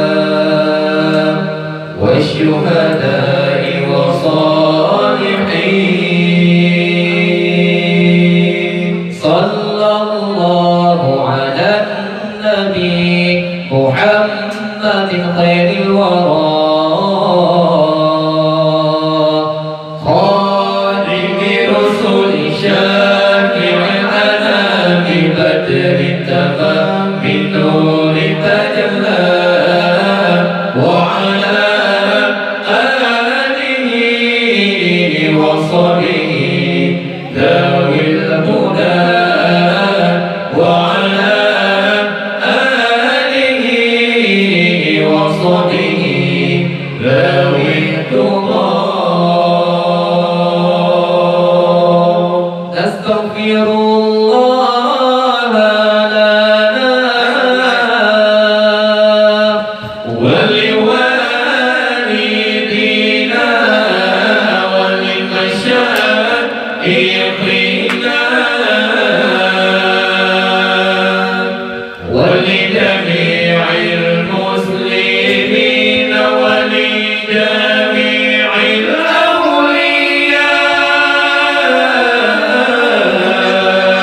الأولياء والشهداء والصالحين صلى الله على النبي محمد خير الورى خاتم رسل شافع الأنام بدر التمام بالنور تجلى وعلى آله وصحبه ذوي الهدى وعلى آله وصحبه ذوي التقى نستغفر الله لنا ولوالدينا ولمشايخنا ولجميع المسلمين ولجميع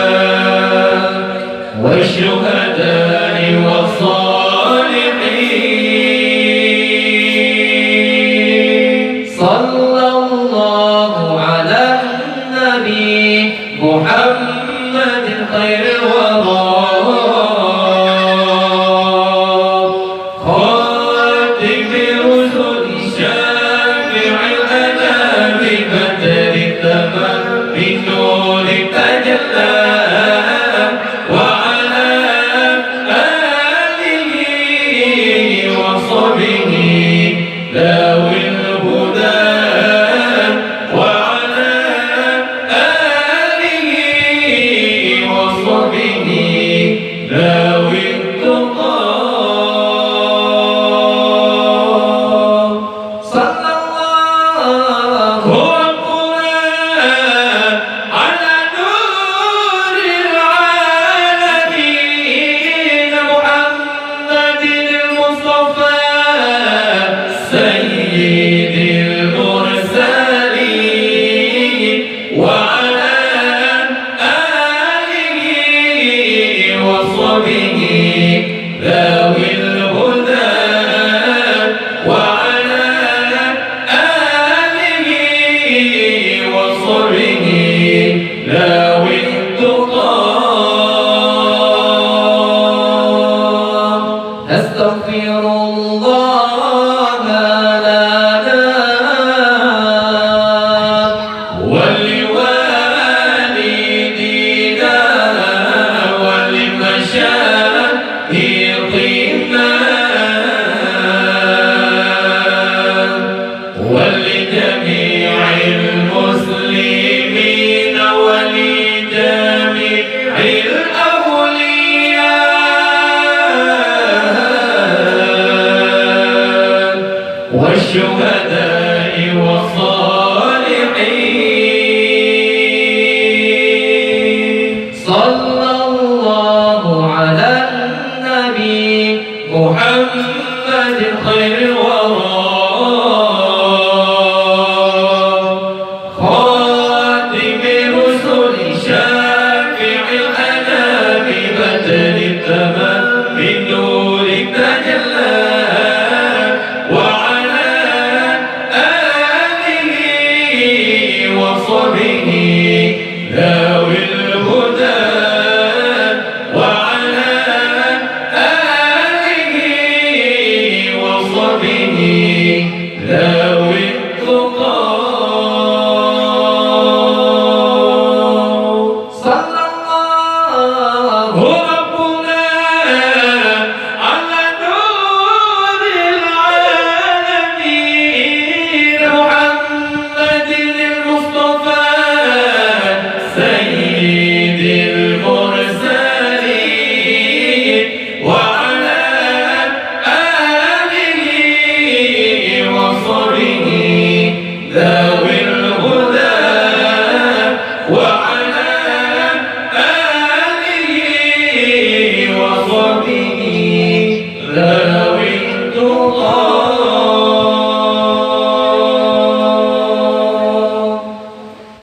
الأولياء والشهداء والصالحين صلى الله على النبي محمد خير الورى خاتم رسل شافع الأنام بدر التمام بالنور تجلى وعلى آله وصحبه ذوي الهدى وعلى آله وصحبه ذوي التقى صلى الله ربنا على نور العالمين محمد المصطفى سيد المرسلين وعلى آله وصحبه ذوي الهدى وعلى آله وصحبه ذوي التقى نستغفر الله لنا ولوالدينا ولمشايخنا ولجميع المسلمين ولجميع الأولياء والشهداء والصالحين صلى الله على النبي محمد خير الورى خاتم رسل شافع الأنام بدر التمام بالنور تجلى وعلى آله وصحبه ذوي الهدى الله